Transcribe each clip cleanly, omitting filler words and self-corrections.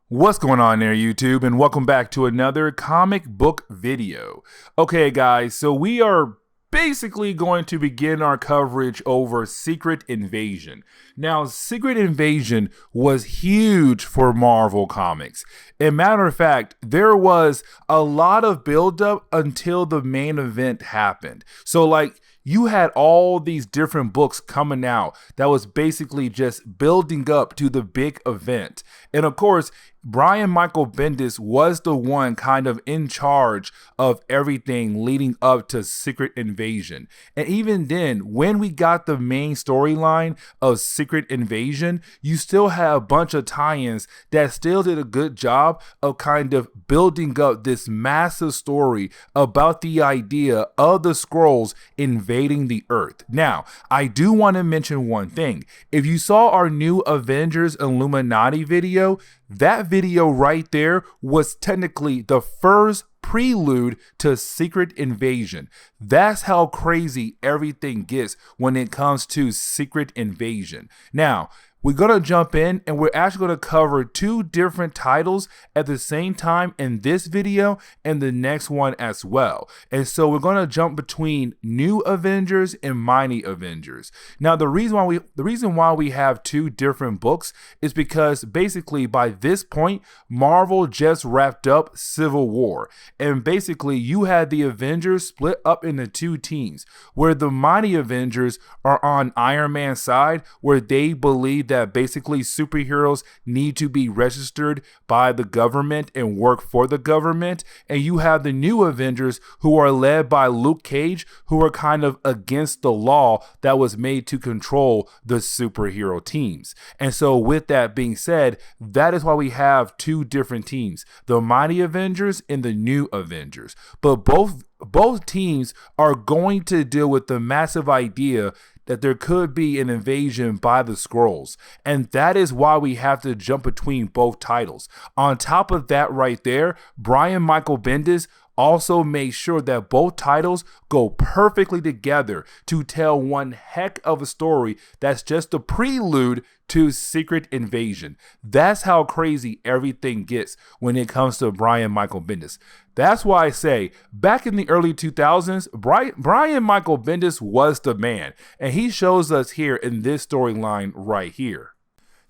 What's going on there, YouTube, and welcome back to another comic book video. Okay, guys, so we are basically going to begin our coverage over Secret Invasion. Now, Secret Invasion was huge for Marvel Comics. As a matter of fact, there was a lot of buildup until the main event happened. So, you had all these different books coming out that was basically just building up to the big event. And of course, Brian Michael Bendis was the one kind of in charge of everything leading up to Secret Invasion. And even then, when we got the main storyline of Secret Invasion, you still have a bunch of tie-ins that still did a good job of kind of building up this massive story about the idea of the Skrulls invading the Earth. Now, I do want to mention one thing. If you saw our new Avengers Illuminati video, that video right there was technically the first prelude to Secret Invasion. That's how crazy everything gets when it comes to Secret Invasion. Now, we're going to jump in and we're actually going to cover two different titles at the same time in this video and the next one as well. And so we're going to jump between New Avengers and Mighty Avengers. Now, the reason why we have two different books is because basically by this point, Marvel just wrapped up Civil War. And basically you had the Avengers split up into two teams where the Mighty Avengers are on Iron Man's side, where they believe that basically superheroes need to be registered by the government and work for the government. And you have the New Avengers who are led by Luke Cage, who are kind of against the law that was made to control the superhero teams. And so with that being said, that is why we have two different teams, the Mighty Avengers and the New Avengers. But both teams are going to deal with the massive idea that there could be an invasion by the Skrulls. And that is why we have to jump between both titles. On top of that right there, Brian Michael Bendis also made sure that both titles go perfectly together to tell one heck of a story that's just a prelude to Secret Invasion. That's how crazy everything gets when it comes to Brian Michael Bendis. That's why I say, back in the early 2000s, Brian Michael Bendis was the man. And he shows us here in this storyline right here.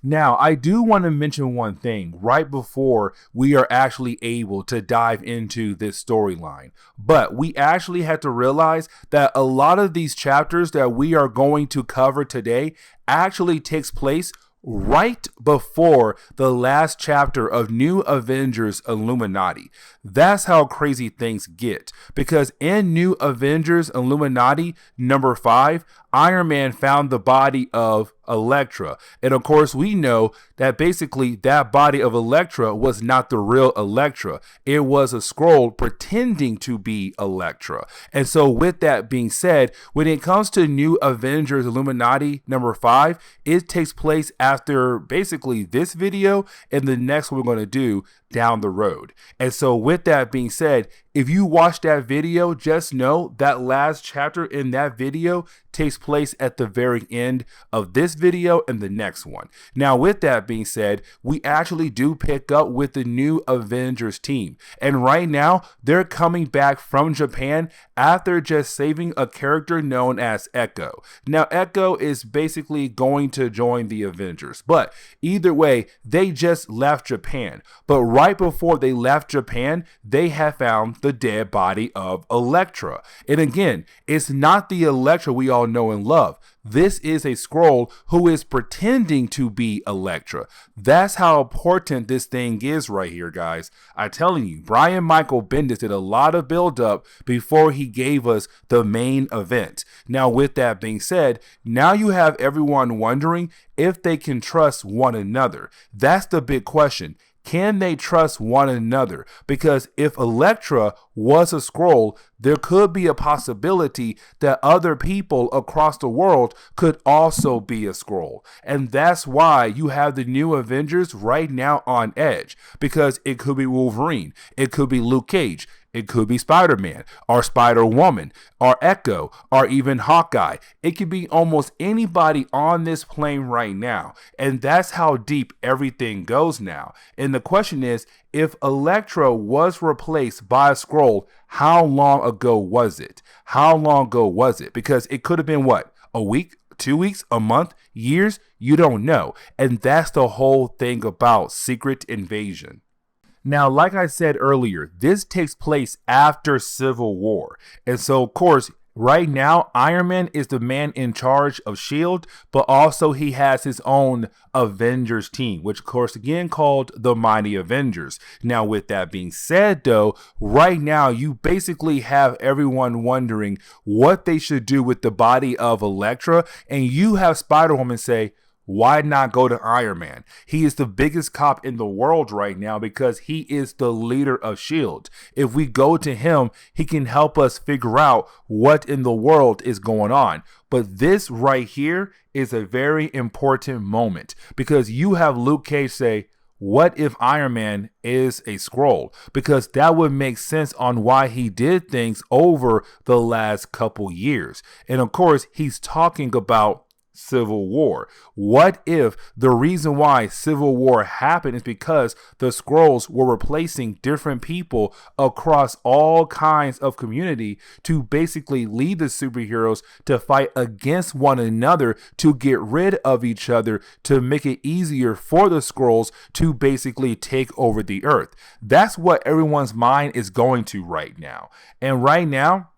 Now, I do want to mention one thing right before we are actually able to dive into this storyline. But we actually had to realize that a lot of these chapters that we are going to cover today actually takes place right before the last chapter of New Avengers Illuminati. That's how crazy things get. Because in New Avengers Illuminati number 5, Iron Man found the body of Elektra. And of course, we know that basically that body of Elektra was not the real Elektra. It was a Skrull pretending to be Elektra. And so with that being said, when it comes to New Avengers Illuminati number 5, it takes place after basically this video and the next one we're going to do down the road. And so with that being said, if you watch that video, just know that last chapter in that video takes place at the very end of this video and the next one. Now, with that being said, we actually do pick up with the New Avengers team. And right now, they're coming back from Japan after just saving a character known as Echo. Now, Echo is basically going to join the Avengers. But either way, they just left Japan. But right before they left Japan, they have found the dead body of Elektra. And again, it's not the Elektra we all know and love. This is a Skrull who is pretending to be Elektra. That's how important this thing is right here, guys. I'm telling you, Brian Michael Bendis did a lot of build-up before he gave us the main event. Now, with that being said, now you have everyone wondering if they can trust one another. That's the big question. Can they trust one another? Because if Elektra was a Skrull, there could be a possibility that other people across the world could also be a Skrull. And that's why you have the New Avengers right now on edge. Because it could be Wolverine, it could be Luke Cage, It could be Spider-Man or Spider-Woman or Echo or even Hawkeye. It could be almost anybody on this plane right now. And that's how deep everything goes now. And the question is, if Elektra was replaced by a Skrull, how long ago was it? How long ago was it? Because it could have been what? A week, 2 weeks, a month, years? You don't know. And that's the whole thing about Secret Invasion. Now, like I said earlier, this takes place after Civil War. And so, of course, right now, Iron Man is the man in charge of S.H.I.E.L.D., but also he has his own Avengers team, which, of course, again called the Mighty Avengers. Now, with that being said, though, right now, you basically have everyone wondering what they should do with the body of Elektra, and you have Spider-Woman say, why not go to Iron Man? He is the biggest cop in the world right now because he is the leader of S.H.I.E.L.D. If we go to him, he can help us figure out what in the world is going on. But this right here is a very important moment because you have Luke Cage say, what if Iron Man is a Skrull? Because that would make sense on why he did things over the last couple years. And of course, he's talking about Civil War. What if the reason why Civil War happened is because the Skrulls were replacing different people across all kinds of community to basically lead the superheroes to fight against one another to get rid of each other to make it easier for the Skrulls to basically take over the earth. That's what everyone's mind is going to right now. And right now,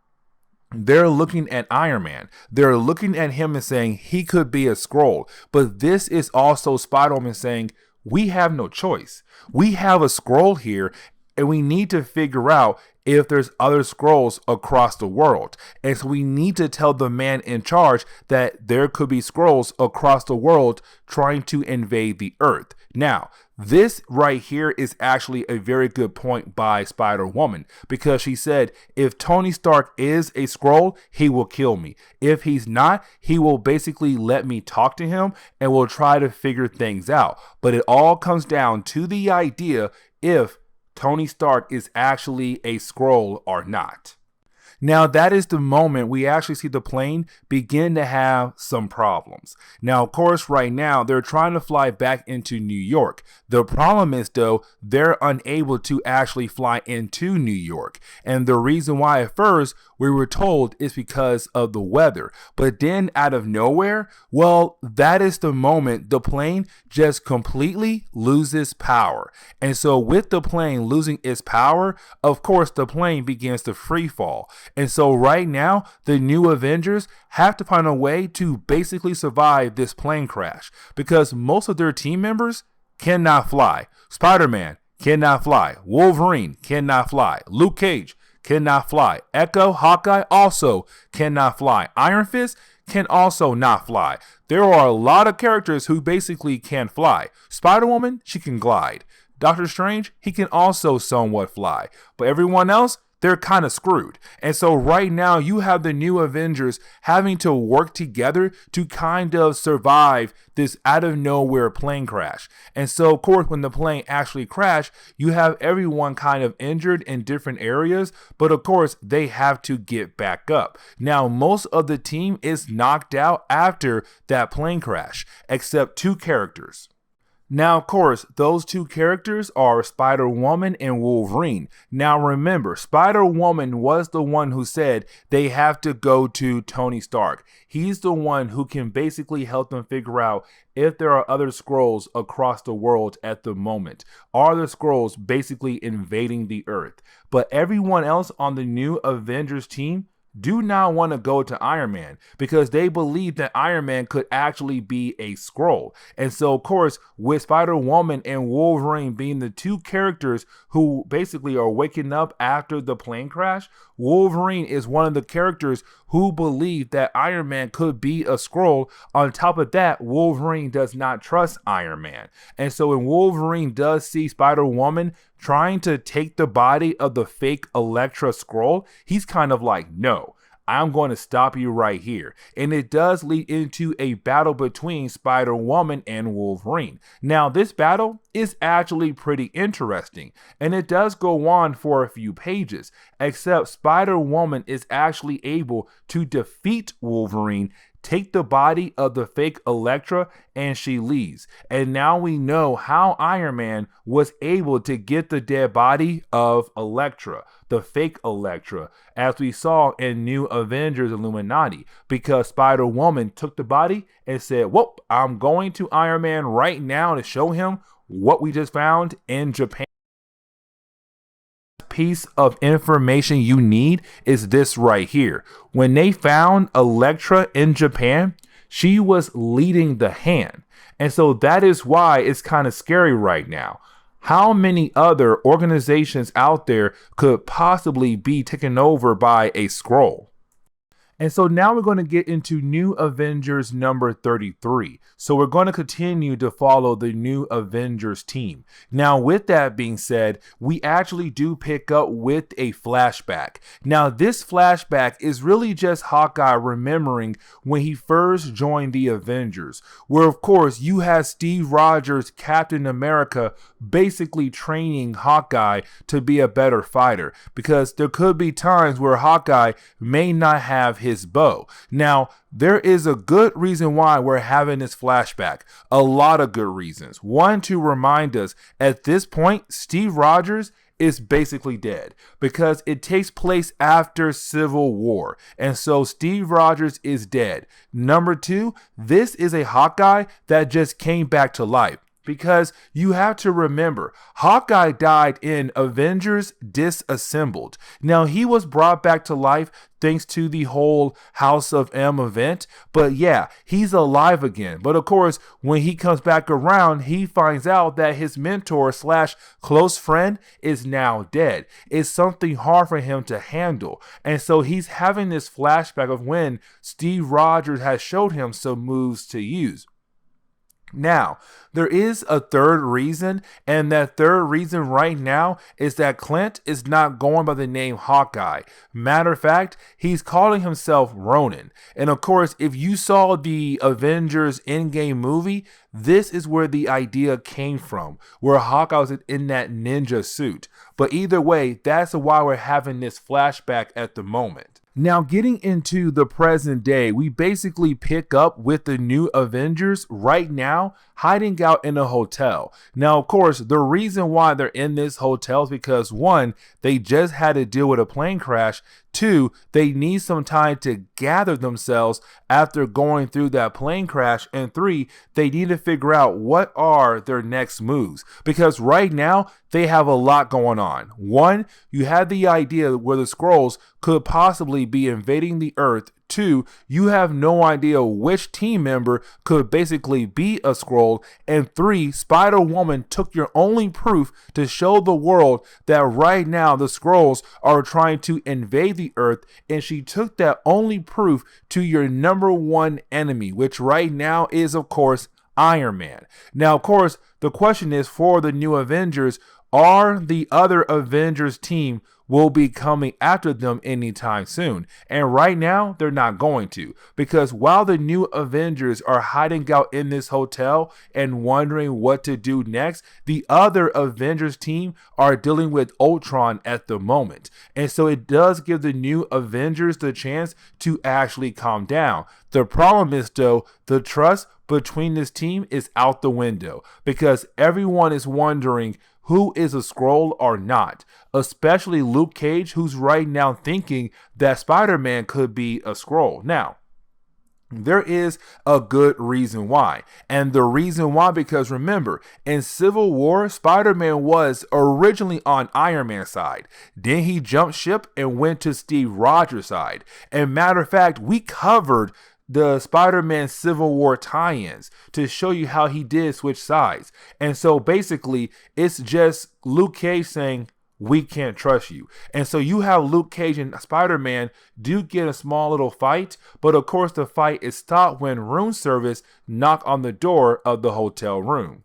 they're looking at Iron Man. They're looking at him and saying he could be a Skrull. But this is also Spider-Man saying, we have no choice. We have a Skrull here, and we need to figure out if there's other Skrulls across the world. And so we need to tell the man in charge that there could be Skrulls across the world trying to invade the Earth. Now, this right here is actually a very good point by Spider-Woman because she said, if Tony Stark is a Skrull, he will kill me. If he's not, he will basically let me talk to him and we'll try to figure things out. But it all comes down to the idea if Tony Stark is actually a Skrull or not. Now, that is the moment we actually see the plane begin to have some problems. Now, of course, right now, they're trying to fly back into New York. The problem is, though, they're unable to actually fly into New York. And the reason why at first we were told is because of the weather. But then out of nowhere, well, that is the moment the plane just completely loses power. And so with the plane losing its power, of course, the plane begins to free fall. And so right now, the new Avengers have to find a way to basically survive this plane crash because most of their team members cannot fly. Spider-Man cannot fly. Wolverine cannot fly. Luke Cage cannot fly. Echo, Hawkeye also cannot fly. Iron Fist can also not fly. There are a lot of characters who basically can fly. Spider-Woman, she can glide. Doctor Strange, he can also somewhat fly. But everyone else, they're kind of screwed. And so right now you have the new Avengers having to work together to kind of survive this out of nowhere plane crash. And so of course when the plane actually crashed, you have everyone kind of injured in different areas, but of course they have to get back up. Now most of the team is knocked out after that plane crash, except two characters. Now, of course, those two characters are Spider-Woman and Wolverine. Now, remember, Spider-Woman was the one who said they have to go to Tony Stark. He's the one who can basically help them figure out if there are other Skrulls across the world at the moment. Are the Skrulls basically invading the Earth? But everyone else on the new Avengers team do not want to go to Iron Man because they believe that Iron Man could actually be a Skrull. And so, of course, with Spider-Woman and Wolverine being the two characters who basically are waking up after the plane crash, Wolverine is one of the characters who believe that Iron Man could be a Skrull. On top of that, Wolverine does not trust Iron Man. And so when Wolverine does see Spider-Woman trying to take the body of the fake Elektra Skrull, he's kind of like, no, I'm going to stop you right here. And it does lead into a battle between Spider-Woman and Wolverine. Now, this battle is actually pretty interesting, and it does go on for a few pages, except Spider-Woman is actually able to defeat Wolverine, take the body of the fake Elektra, and she leaves. And now we know how Iron Man was able to get the dead body of Elektra, the fake Elektra, as we saw in New Avengers Illuminati, because Spider-Woman took the body and said, "Whoop, I'm going to Iron Man right now to show him what we just found in Japan." Piece of information you need is this right here. When they found Elektra in Japan, she was leading the hand. And so that is why it's kind of scary right now. How many other organizations out there could possibly be taken over by a Skrull? And so now we're going to get into New Avengers number 33. So we're going to continue to follow the New Avengers team. Now, with that being said, we actually do pick up with a flashback. Now, this flashback is really just Hawkeye remembering when he first joined the Avengers, where of course you had Steve Rogers, Captain America, basically training Hawkeye to be a better fighter, because there could be times where Hawkeye may not have his bow. Now, there is a good reason why we're having this flashback. A lot of good reasons. One, to remind us at this point, Steve Rogers is basically dead because it takes place after Civil War. And so Steve Rogers is dead. Number two, this is a Hawkeye that just came back to life. Because you have to remember, Hawkeye died in Avengers Disassembled. Now, he was brought back to life thanks to the whole House of M event. But yeah, he's alive again. But of course, when he comes back around, he finds out that his mentor slash close friend is now dead. It's something hard for him to handle. And so he's having this flashback of when Steve Rogers has showed him some moves to use. Now, there is a third reason, and that third reason right now is that Clint is not going by the name Hawkeye. Matter of fact, he's calling himself Ronin. And of course, if you saw the Avengers Endgame movie, this is where the idea came from, where Hawkeye was in that ninja suit. But either way, that's why we're having this flashback at the moment. Now, getting into the present day, we basically pick up with the New Avengers right now hiding out in a hotel. Now, of course, the reason why they're in this hotel is because, one, they just had to deal with a plane crash. Two, they need some time to gather themselves after going through that plane crash. And three, they need to figure out what are their next moves. Because right now, they have a lot going on. One, you have the idea where the Skrulls could possibly be invading the Earth. Two, you have no idea which team member could basically be a Skrull. And three, Spider-Woman took your only proof to show the world that right now the Skrulls are trying to invade the Earth, and she took that only proof to your number one enemy, which right now is, of course, Iron Man. Now, of course, the question is for the New Avengers, are the other Avengers team will be coming after them anytime soon? And right now, they're not going to, because while the New Avengers are hiding out in this hotel and wondering what to do next, the other Avengers team are dealing with Ultron at the moment. And so it does give the New Avengers the chance to actually calm down. The problem is, though, the trust between this team is out the window, because everyone is wondering who is a Skrull or not, especially Luke Cage, who's right now thinking that Spider-Man could be a Skrull. Now, there is a good reason why. And the reason why, because remember, in Civil War, Spider-Man was originally on Iron Man's side. Then he jumped ship and went to Steve Rogers' side. And matter of fact, we covered the Spider-Man Civil War tie-ins to show you how he did switch sides. And so basically, it's just Luke Cage saying, we can't trust you. And so you have Luke Cage and Spider-Man do get a small little fight, but of course the fight is stopped when room service knock on the door of the hotel room.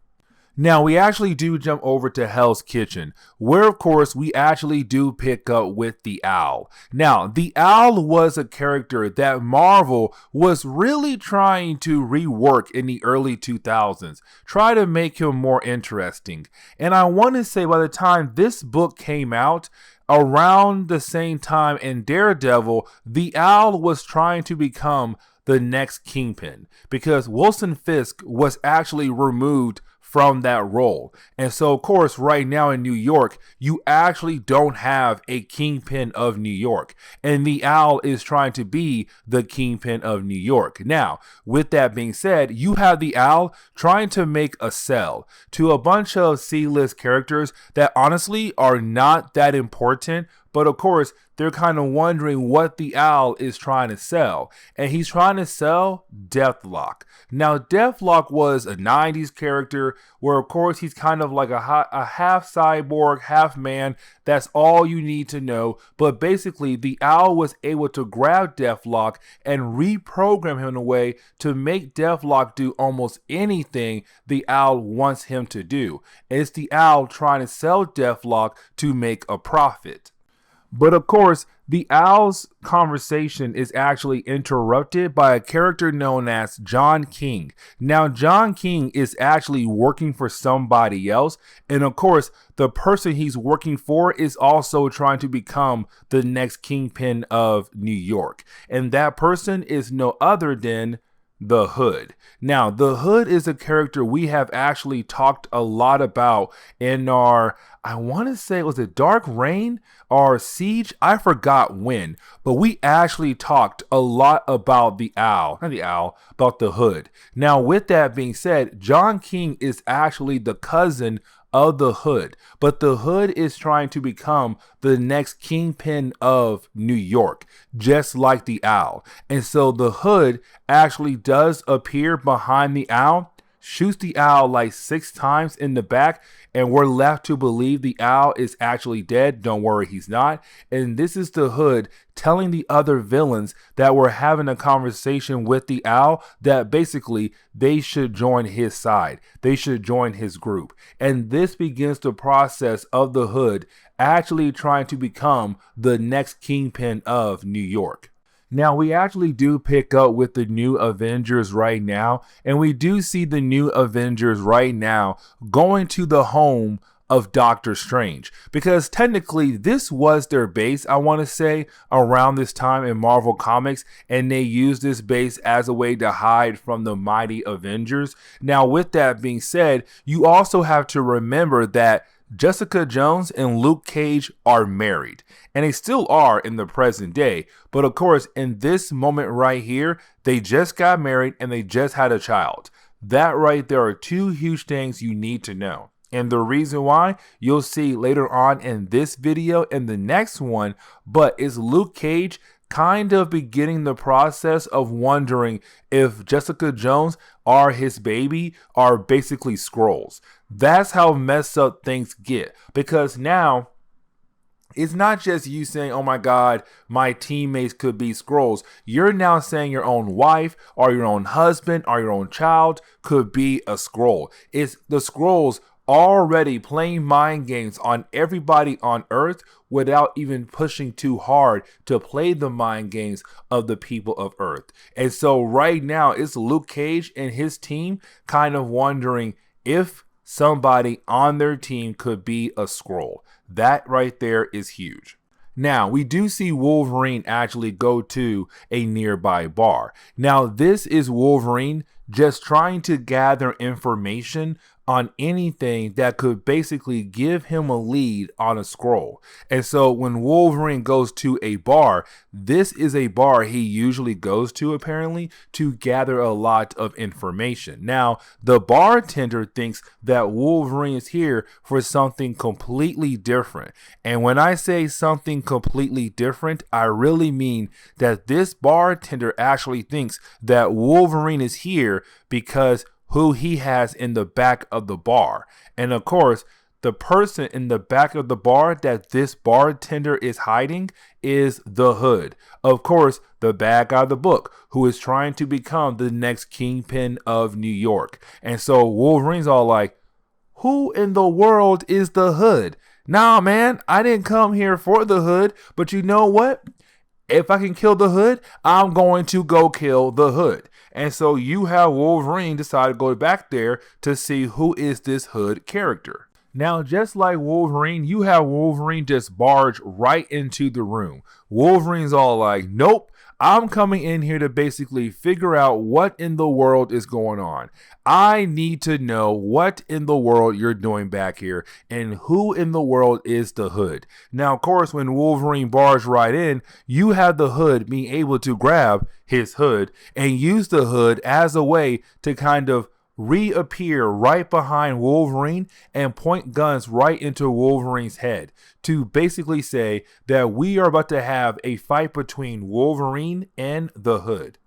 Now, we actually do jump over to Hell's Kitchen, where, of course, we actually do pick up with the Owl. Now, the Owl was a character that Marvel was really trying to rework in the early 2000s, try to make him more interesting. And I want to say by the time this book came out, around the same time in Daredevil, the Owl was trying to become the next Kingpin, because Wilson Fisk was actually removed from that role. And so, of course, right now in New York, you actually don't have a Kingpin of New York. And the Owl is trying to be the Kingpin of New York. Now, with that being said, you have the Owl trying to make a sell to a bunch of C-list characters that honestly are not that important. But of course, they're kind of wondering what the Owl is trying to sell. And he's trying to sell Deathlock. Now, Deathlock was a 90s character where, of course, he's kind of like a half cyborg, half man. That's all you need to know. But basically, the Owl was able to grab Deathlock and reprogram him in a way to make Deathlock do almost anything the Owl wants him to do. It's the Owl trying to sell Deathlock to make a profit. But of course, the Owl's conversation is actually interrupted by a character known as John King. Now, John King is actually working for somebody else. And of course, the person he's working for is also trying to become the next Kingpin of New York. And that person is no other than the Hood. Now, the Hood is a character we have actually talked a lot about in our, I want to say, was it Dark Reign or Siege? I forgot when, but we actually talked a lot about the Owl, not the Owl, about the Hood. Now, with that being said, John King is actually the cousin of the Hood, but the Hood is trying to become the next Kingpin of New York, just like the Owl. And so the Hood actually does appear behind the Owl, shoots the Owl like 6 times in the back, and we're left to believe the Owl is actually dead. Don't worry, he's not. And this is the Hood telling the other villains that we're having a conversation with the Owl that basically they should join his side. They should join his group. And this begins the process of the Hood actually trying to become the next Kingpin of New York. Now, we actually do pick up with the new Avengers right now, and we do see the new Avengers right now going to the home of Doctor Strange, because technically this was their base, I want to say, around this time in Marvel Comics, and they used this base as a way to hide from the mighty Avengers. Now, with that being said, you also have to remember that Jessica Jones and Luke Cage are married, and they still are in the present day. But of course, in this moment right here, they just got married and they just had a child. That right there are 2 huge things you need to know. And the reason why, you'll see later on in this video and the next one, but is Luke Cage kind of beginning the process of wondering if Jessica Jones are his baby are basically Skrulls. That's how messed up things get, because now it's not just you saying, oh my God, my teammates could be Skrulls. You're now saying your own wife or your own husband or your own child could be a Skrull. It's the Skrulls already playing mind games on everybody on Earth without even pushing too hard to play the mind games of the people of Earth. And so right now it's Luke Cage and his team kind of wondering if somebody on their team could be a Skrull. That right there is huge. Now, we do see Wolverine actually go to a nearby bar. Now, this is Wolverine just trying to gather information on anything that could basically give him a lead on a Skrull. And so when Wolverine goes to a bar, this is a bar he usually goes to apparently to gather a lot of information. Now, the bartender thinks that Wolverine is here for something completely different. And when I say something completely different, I really mean that this bartender actually thinks that Wolverine is here because who he has in the back of the bar. And of course, the person in the back of the bar that this bartender is hiding is the Hood. Of course, the bad guy of the book, who is trying to become the next Kingpin of New York. And so Wolverine's all like, who in the world is the Hood? Nah, man, I didn't come here for the Hood, but you know what? If I can kill the Hood, I'm going to go kill the Hood. And so you have Wolverine decide to go back there to see who is this Hood character. Now, just like Wolverine, you have Wolverine just barge right into the room. Wolverine's all like, nope, I'm coming in here to basically figure out what in the world is going on. I need to know what in the world you're doing back here and who in the world is the Hood. Now, of course, when Wolverine barged right in, you have the Hood being able to grab his hood and use the hood as a way to kind of reappear right behind Wolverine and point guns right into Wolverine's head to basically say that we are about to have a fight between Wolverine and the Hood.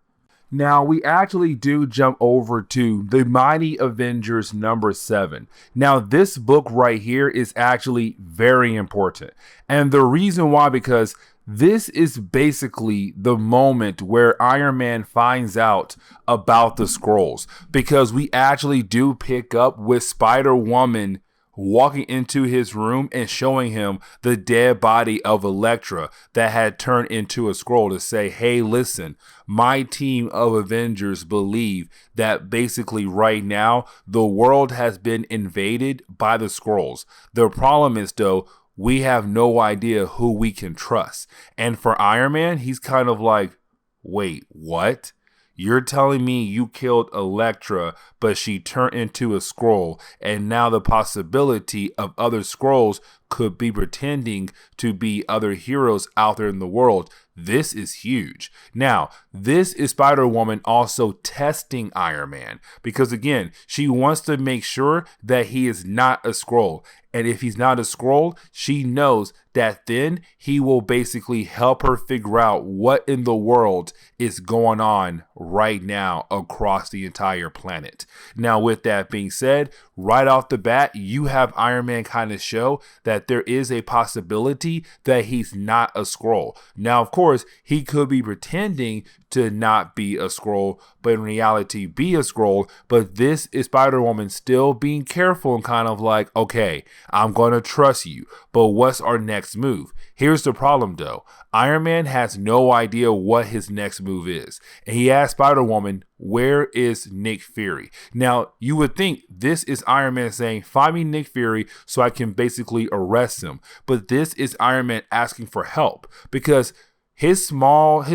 Now, we actually do jump over to the Mighty Avengers number 7. Now, this book right here is actually very important. And the reason why, because this is basically the moment where Iron Man finds out about the Skrulls, because we actually do pick up with Spider-Woman walking into his room and showing him the dead body of Elektra that had turned into a Skrull to say, hey, listen, my team of Avengers believe that basically right now the world has been invaded by the Skrulls. The problem is, though, we have no idea who we can trust. And for Iron Man, he's kind of like, wait, what? You're telling me you killed Elektra, but she turned into a Skrull, and now the possibility of other Skrulls could be pretending to be other heroes out there in the world. This is huge. Now, this is Spider-Woman also testing Iron Man, because again, she wants to make sure that he is not a Skrull. And if he's not a Skrull, she knows that then he will basically help her figure out what in the world is going on right now across the entire planet. Now, with that being said, right off the bat, you have Iron Man kind of show that there is a possibility that he's not a Skrull. Now, of course, he could be pretending to not be a Skrull, but in reality be a Skrull. But this is Spider-Woman still being careful and kind of like, okay, I'm going to trust you, but what's our next move? Here's the problem, though. Iron Man has no idea what his next move is. And he asked Spider-Woman, where is Nick Fury? Now, you would think this is Iron Man saying, find me Nick Fury so I can basically arrest him. But this is Iron Man asking for help, because his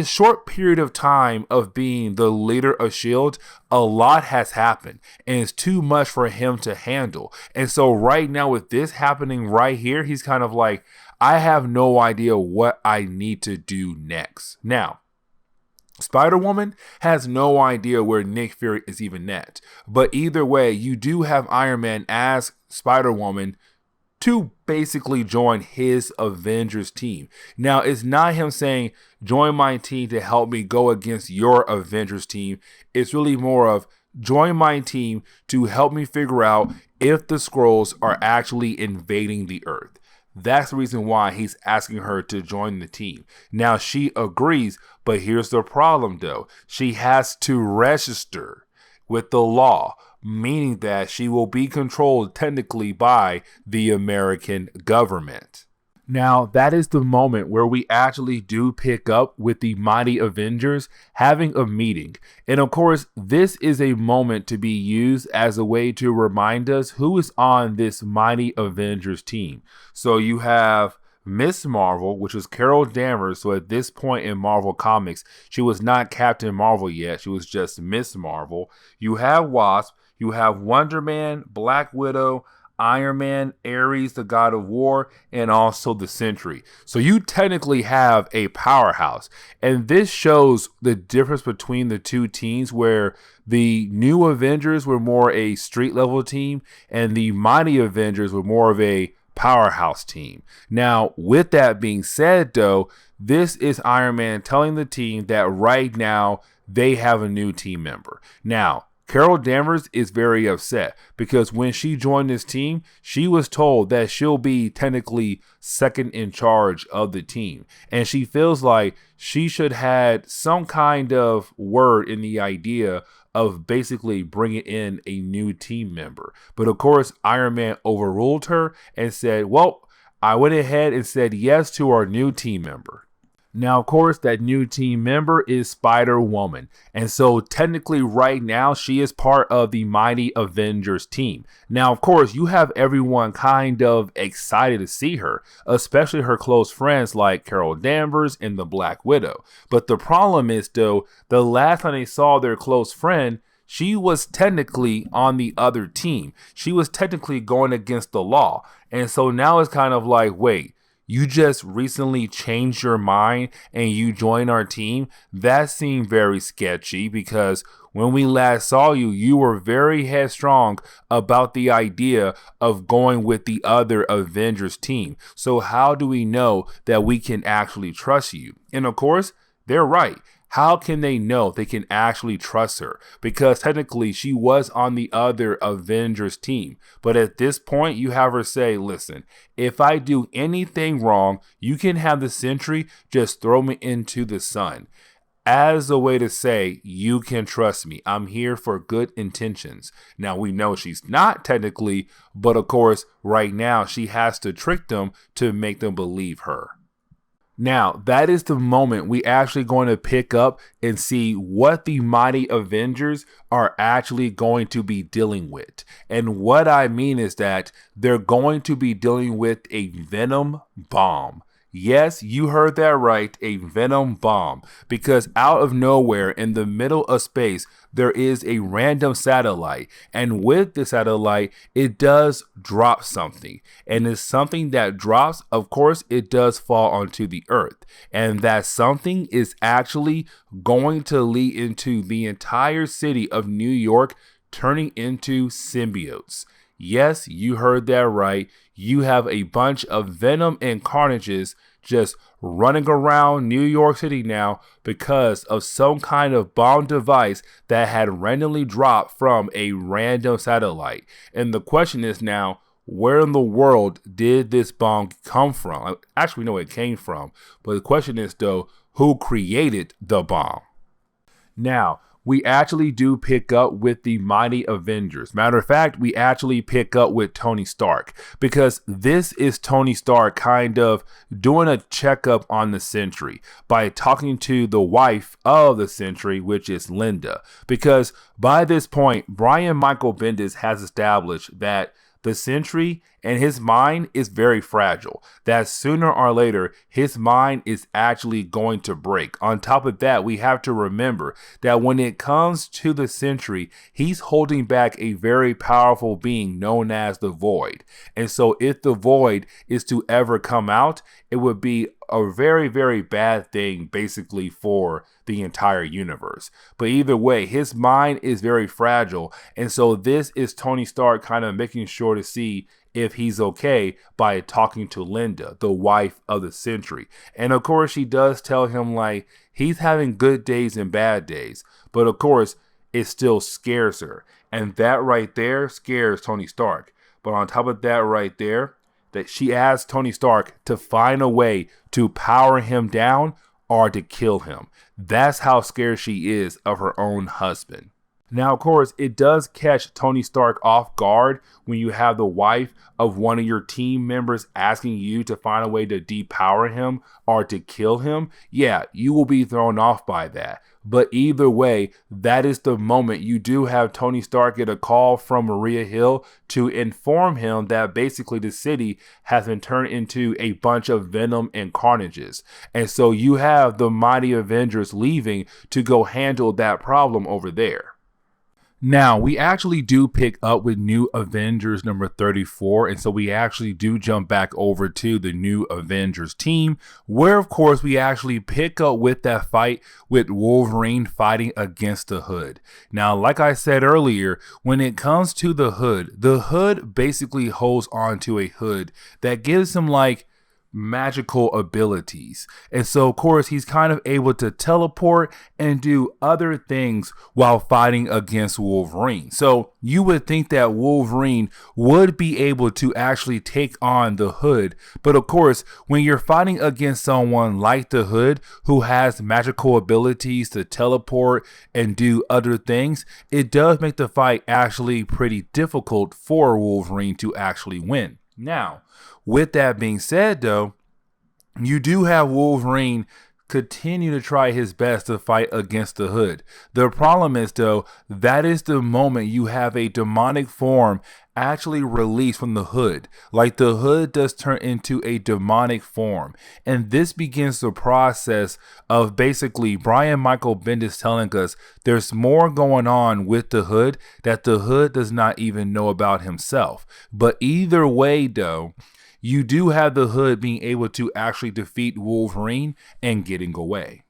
short period of time of being the leader of S.H.I.E.L.D., a lot has happened and it's too much for him to handle. And so right now with this happening right here, he's kind of like, I have no idea what I need to do next. Now, Spider-Woman has no idea where Nick Fury is even at. But either way, you do have Iron Man ask Spider-Woman to basically join his Avengers team. Now, it's not him saying, join my team to help me go against your Avengers team. It's really more of, join my team to help me figure out if the Skrulls are actually invading the Earth. That's the reason why he's asking her to join the team. Now, she agrees, but here's the problem, though. She has to register with the law, meaning that she will be controlled technically by the American government. Now, that is the moment where we actually do pick up with the Mighty Avengers having a meeting. And of course, this is a moment to be used as a way to remind us who is on this Mighty Avengers team. So you have Miss Marvel, which was Carol Danvers. So at this point in Marvel Comics, she was not Captain Marvel yet. She was just Miss Marvel. You have Wasp. You have Wonder Man, Black Widow, Iron Man, Ares, the God of War, and also the Sentry. So you technically have a powerhouse. And this shows the difference between the two teams, where the new Avengers were more a street level team and the Mighty Avengers were more of a powerhouse team. Now, with that being said, though, this is Iron Man telling the team that right now they have a new team member. Now, Carol Danvers is very upset because when she joined this team, she was told that she'll be technically second in charge of the team. And she feels like she should have had some kind of word in the idea of basically bringing in a new team member. But of course, Iron Man overruled her and said, well, I went ahead and said yes to our new team member. Now, of course, that new team member is Spider-Woman. And so technically right now, she is part of the mighty Avengers team. Now, of course, you have everyone kind of excited to see her, especially her close friends like Carol Danvers and the Black Widow. But the problem is, though, the last time they saw their close friend, she was technically on the other team. She was technically going against the law. And so now it's kind of like, wait, you just recently changed your mind and you joined our team? That seemed very sketchy because when we last saw you, you were very headstrong about the idea of going with the other Avengers team. So how do we know that we can actually trust you? And of course, they're right. How can they know they can actually trust her? Because technically she was on the other Avengers team. But at this point, you have her say, listen, if I do anything wrong, you can have the Sentry just throw me into the sun. As a way to say, you can trust me. I'm here for good intentions. Now, we know she's not technically, but of course, right now, she has to trick them to make them believe her. Now, that is the moment we actually going to pick up and see what the mighty Avengers are actually going to be dealing with. And what I mean is that they're going to be dealing with a Venom Bomb. Yes, you heard that right, a Venom Bomb. Because out of nowhere, in the middle of space, there is a random satellite. And with the satellite, it does drop something. And it's something that drops, of course, it does fall onto the Earth. And that something is actually going to lead into the entire city of New York turning into symbiotes. Yes, you heard that right. You have a bunch of Venom and Carnages just running around New York City now because of some kind of bomb device that had randomly dropped from a random satellite. And the question is now, where in the world did this bomb come from? Actually, we know it came from. But the question is, though, who created the bomb? Now, we actually do pick up with the mighty Avengers. Matter of fact, we actually pick up with Tony Stark because this is Tony Stark kind of doing a checkup on the Sentry by talking to the wife of the Sentry, which is Linda. Because by this point, Brian Michael Bendis has established that the Sentry and his mind is very fragile, that sooner or later his mind is actually going to break. On top of that, we have to remember that when it comes to the Sentry, he's holding back a very powerful being known as the Void. And so if the Void is to ever come out, it would be a very, very bad thing basically for the entire universe. But either way, his mind is very fragile. And so this is Tony Stark kind of making sure to see if he's okay by talking to Linda, the wife of the Sentry. And of course, she does tell him like he's having good days and bad days. But of course, it still scares her. And that right there scares Tony Stark. But on top of that right there, that she asks Tony Stark to find a way to power him down or to kill him. That's how scared she is of her own husband. Now, of course, it does catch Tony Stark off guard when you have the wife of one of your team members asking you to find a way to depower him or to kill him. Yeah, you will be thrown off by that. But either way, that is the moment you do have Tony Stark get a call from Maria Hill to inform him that basically the city has been turned into a bunch of Venom and Carnages. And so you have the mighty Avengers leaving to go handle that problem over there. Now, we actually do pick up with New Avengers number 34, and so we actually do jump back over to the New Avengers team, where, of course, we actually pick up with that fight with Wolverine fighting against the Hood. Now, like I said earlier, when it comes to the Hood basically holds on to a hood that gives him, like, magical abilities. And so, of course, he's kind of able to teleport and do other things while fighting against Wolverine. So you would think that Wolverine would be able to actually take on the Hood. But of course, when you're fighting against someone like the Hood who has magical abilities to teleport and do other things, it does make the fight actually pretty difficult for Wolverine to actually win. Now, with that being said, though, you do have Wolverine continue to try his best to fight against the Hood. The problem is, though, that is the moment you have a demonic form actually released from the Hood. Like the Hood does turn into a demonic form. And this begins the process of basically Brian Michael Bendis telling us there's more going on with the Hood that the Hood does not even know about himself. But either way, though, you do have the Hood being able to actually defeat Wolverine and getting away.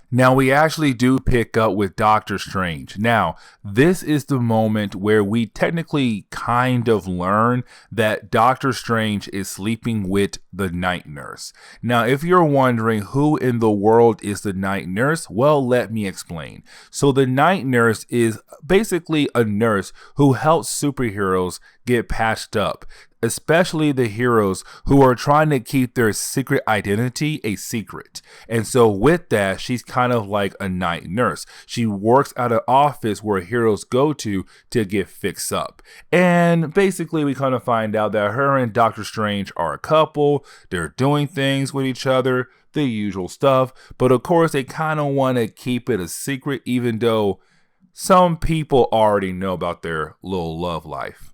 Now, we actually do pick up with Doctor Strange. Now, this is the moment where we technically kind of learn that Doctor Strange is sleeping with the Night Nurse. Now, if you're wondering who in the world is the Night Nurse, well, let me explain. So the Night Nurse is basically a nurse who helps superheroes get patched up, especially the heroes who are trying to keep their secret identity a secret. And so with that, she's kind of like a night nurse. She works at an office where heroes go to get fixed up. And basically we kind of find out that her and Doctor Strange are a couple. They're doing things with each other, the usual stuff. But of course they kind of want to keep it a secret, even though some people already know about their little love life.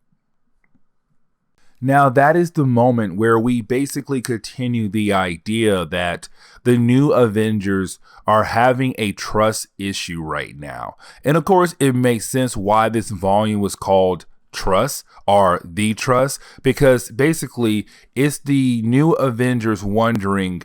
Now, that is the moment where we basically continue the idea that the new Avengers are having a trust issue right now. And of course, it makes sense why this volume was called Trust or The Trust, because basically it's the new Avengers wondering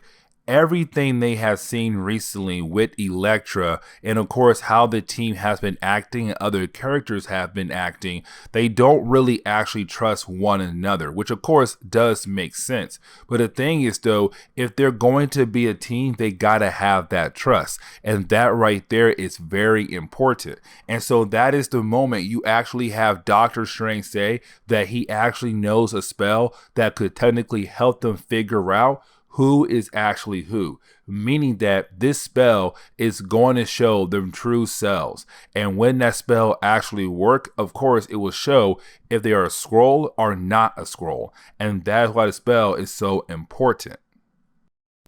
everything they have seen recently with Elektra, and of course how the team has been acting and other characters have been acting. They don't really actually trust one another, which of course does make sense. But the thing is, though, if they're going to be a team, they gotta have that trust, and that right there is very important. And so that is the moment you actually have Doctor Strange say that he actually knows a spell that could technically help them figure out who is actually who, meaning that this spell is going to show them true selves. And when that spell actually works, of course, it will show if they are a Skrull or not a Skrull. And that's why the spell is so important.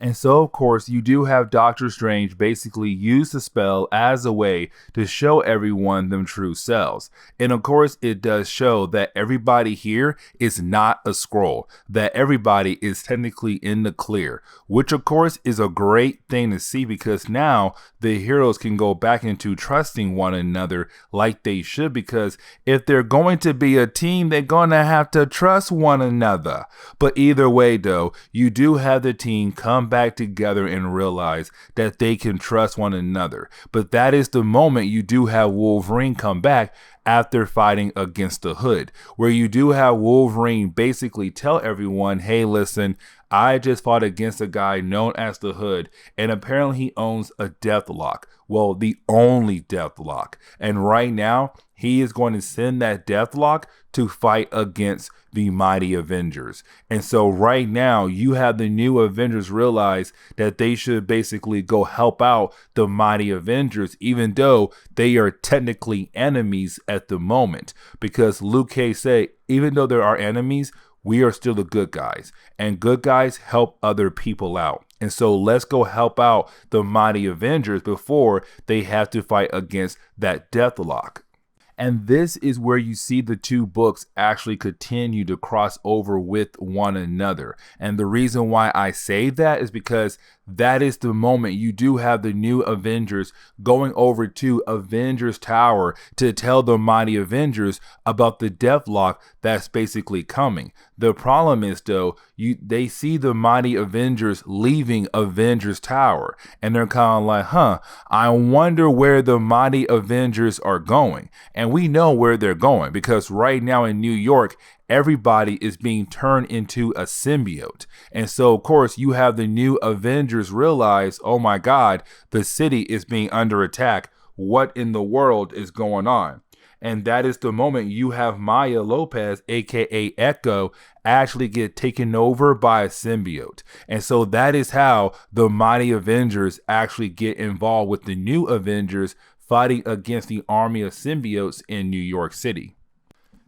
And so, of course, you do have Doctor Strange basically use the spell as a way to show everyone them true selves. And of course, it does show that everybody here is not a Skrull, that everybody is technically in the clear, which of course is a great thing to see, because now the heroes can go back into trusting one another like they should, because if they're going to be a team, they're going to have to trust one another. But either way, though, you do have the team come back together and realize that they can trust one another. But that is the moment you do have Wolverine come back after fighting against the Hood, where you do have Wolverine basically tell everyone, hey, listen, I just fought against a guy known as the Hood, and apparently he owns a deathlock. Well, the only deathlock. And right now, he is going to send that deathlock to fight against the mighty Avengers. And so right now, you have the new Avengers realize that they should basically go help out the mighty Avengers, even though they are technically enemies at the moment. Because Luke Cage said, even though there are enemies, we are still the good guys, and good guys help other people out. And so let's go help out the mighty Avengers before they have to fight against that deathlock. And this is where you see the two books actually continue to cross over with one another. And the reason why I say that is because that is the moment you do have the new Avengers going over to Avengers Tower to tell the mighty Avengers about the deathlock that's basically coming. The problem is, though, they see the mighty Avengers leaving Avengers Tower, and they're kind of like, I wonder where the mighty Avengers are going. And we know where they're going, because right now in New York, everybody is being turned into a symbiote. And so, of course, you have the new Avengers realize, oh my God, the city is being under attack. What in the world is going on? And that is the moment you have Maya Lopez, aka Echo, actually get taken over by a symbiote. And so that is how the Mighty Avengers actually get involved with the new Avengers fighting against the army of symbiotes in New York City.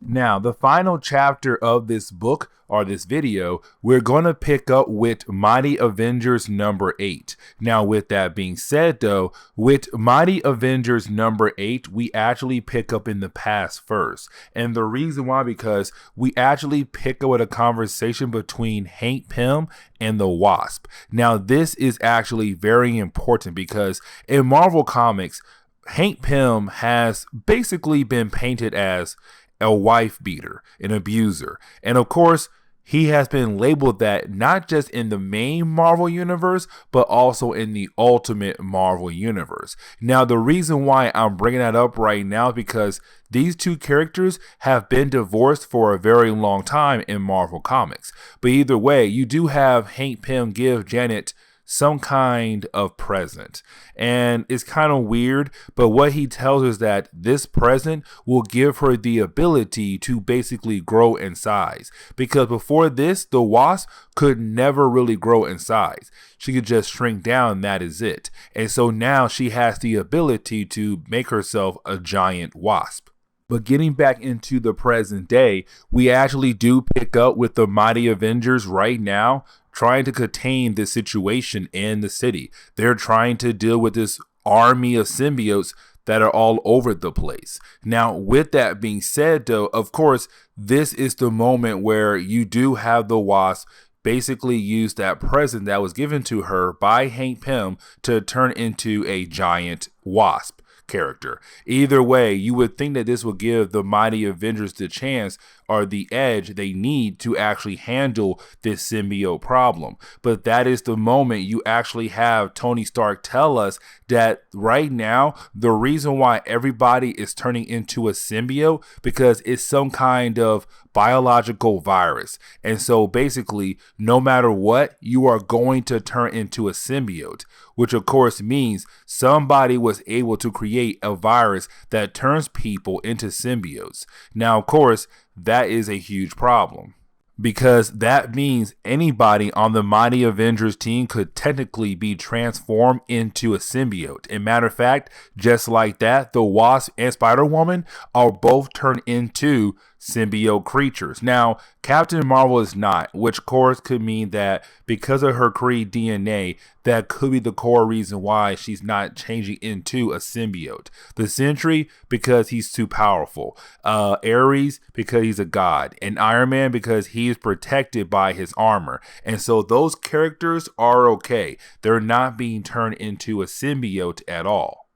Now, the final chapter of this book or this video, we're going to pick up with Mighty Avengers number 8. Now, with that being said, though, with Mighty Avengers number 8, we actually pick up in the past first. And the reason why, because we actually pick up with a conversation between Hank Pym and the Wasp. Now, this is actually very important because in Marvel Comics, Hank Pym has basically been painted as a wife beater, an abuser. And of course, he has been labeled that not just in the main Marvel universe, but also in the Ultimate Marvel universe. Now, the reason why I'm bringing that up right now is because these two characters have been divorced for a very long time in Marvel Comics. But either way, you do have Hank Pym give Janet some kind of present. And it's kind of weird, but what he tells us that this present will give her the ability to basically grow in size. Because before this, the Wasp could never really grow in size. She could just shrink down, that is it. And so now she has the ability to make herself a giant wasp. But getting back into the present day, we actually do pick up with the Mighty Avengers right now, trying to contain this situation in the city. They're trying to deal with this army of symbiotes that are all over the place. Now, with that being said, though, of course, this is the moment where you do have the Wasp basically use that present that was given to her by Hank Pym to turn into a giant wasp character. Either way, you would think that this would give the Mighty Avengers the chance or the edge they need to actually handle this symbiote problem. But that is the moment you actually have Tony Stark tell us that right now, the reason why everybody is turning into a symbiote because it's some kind of biological virus. And so basically, no matter what, you are going to turn into a symbiote, which of course means somebody was able to create a virus that turns people into symbiotes. Now, of course, that is a huge problem, because that means anybody on the Mighty Avengers team could technically be transformed into a symbiote. And matter of fact, just like that, the Wasp and Spider-Woman are both turned into symbiote creatures. Now, Captain Marvel is not, which of course could mean that because of her Kree DNA, that could be the core reason why she's not changing into a symbiote. The Sentry, because he's too powerful. Ares, because he's a god. And Iron Man, because he is protected by his armor. And so those characters are okay. They're not being turned into a symbiote at all.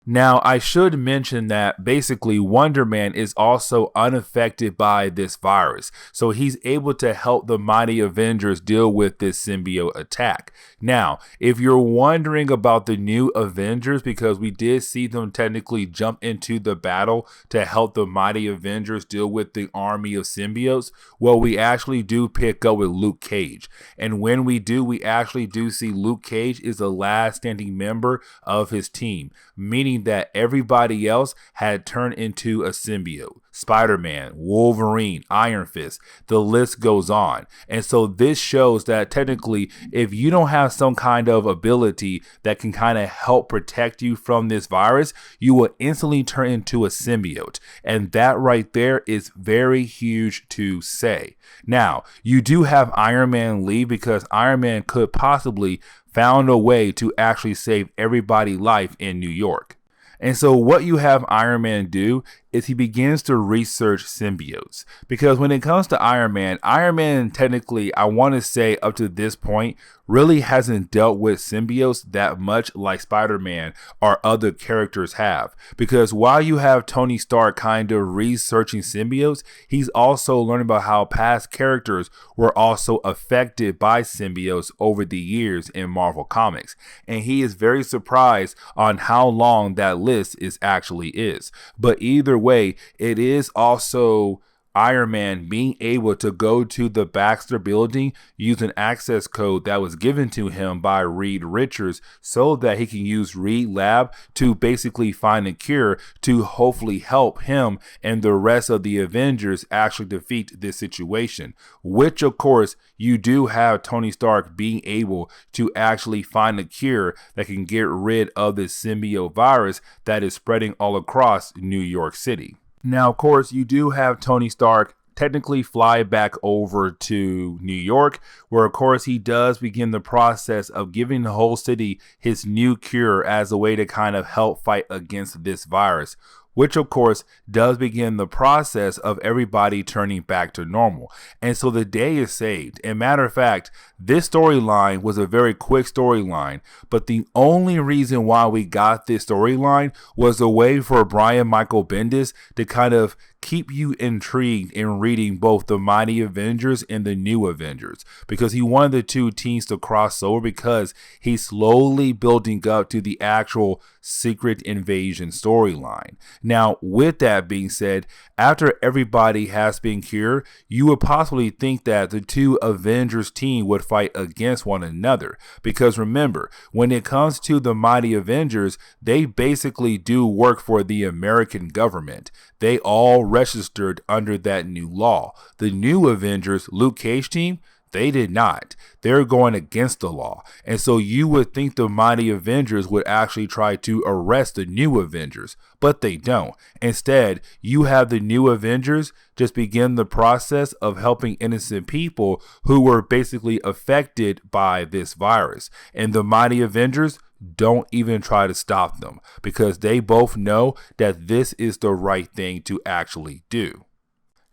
Now, I should mention that basically Wonder Man is also unaffected by this virus, so he's able to help the Mighty Avengers deal with this symbiote attack. Now, if you're wondering about the new Avengers, because we did see them technically jump into the battle to help the Mighty Avengers deal with the army of symbiotes, well, we actually do pick up with Luke Cage. And when we do, we actually do see Luke Cage is the last standing member of his team, meaning that everybody else had turned into a symbiote. Spider-Man, Wolverine, Iron Fist, the list goes on. And so this shows that technically, if you don't have some kind of ability that can kind of help protect you from this virus, you will instantly turn into a symbiote. And that right there is very huge to say. Now, you do have Iron Man leave because Iron Man could possibly found a way to actually save everybody's life in New York. And so what you have Iron Man do is he begins to research symbiotes. Because when it comes to Iron Man technically, I want to say up to this point, really hasn't dealt with symbiotes that much like Spider-Man or other characters have. Because while you have Tony Stark kind of researching symbiotes, he's also learning about how past characters were also affected by symbiotes over the years in Marvel Comics. And he is very surprised on how long that list actually is. But either way, it is also Iron Man being able to go to the Baxter building, use an access code that was given to him by Reed Richards so that he can use Reed Lab to basically find a cure to hopefully help him and the rest of the Avengers actually defeat this situation, which of course you do have Tony Stark being able to actually find a cure that can get rid of this symbiote virus that is spreading all across New York City. Now, of course, you do have Tony Stark technically fly back over to New York, where of course he does begin the process of giving the whole city his new cure as a way to kind of help fight against this virus, which of course does begin the process of everybody turning back to normal. And so the day is saved. And matter of fact, this storyline was a very quick storyline, but the only reason why we got this storyline was a way for Brian Michael Bendis to kind of keep you intrigued in reading both the Mighty Avengers and the New Avengers, because he wanted the two teams to cross over, because he's slowly building up to the actual Secret Invasion storyline. Now, with that being said, after everybody has been cured, you would possibly think that the two Avengers team would fight against one another, because remember, when it comes to the Mighty Avengers, they basically do work for the American government. They all registered under that new law. The New Avengers, Luke Cage team, they did not. They're going against the law. And so you would think the Mighty Avengers would actually try to arrest the New Avengers, but they don't. Instead, you have the New Avengers just begin the process of helping innocent people who were basically affected by this virus. And the Mighty Avengers don't even try to stop them, because they both know that this is the right thing to actually do.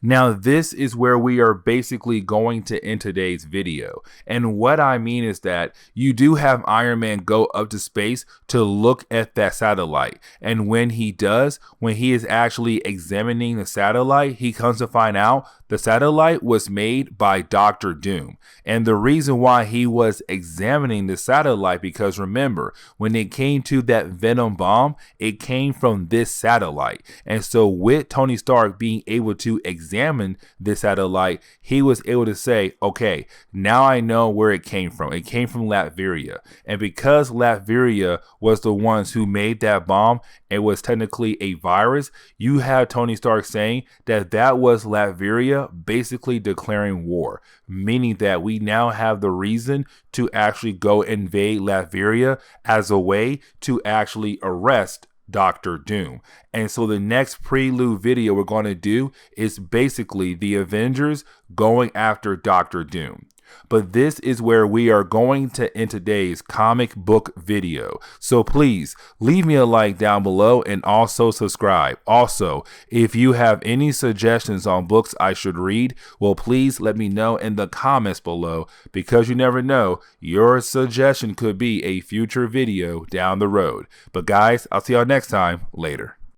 Now, this is where we are basically going to end today's video. And what I mean is that you do have Iron Man go up to space to look at that satellite. And when he does, when he is actually examining the satellite, he comes to find out the satellite was made by Dr. Doom. And the reason why he was examining the satellite, because remember, when it came to that Venom Bomb, it came from this satellite. And so with Tony Stark being able to examine this satellite, he was able to say, okay, now I know where it came from. It came from Latveria. And because Latveria was the ones who made that bomb, it was technically a virus, you have Tony Stark saying that that was Latveria basically declaring war, meaning that we now have the reason to actually go invade Latveria as a way to actually arrest Dr. Doom. And so the next Prelude video we're going to do is basically the Avengers going after Dr. Doom. But this is where we are going to end today's comic book video. So please leave me a like down below and also subscribe. Also, if you have any suggestions on books I should read, well, please let me know in the comments below, because you never know, your suggestion could be a future video down the road. But guys, I'll see y'all next time. Later.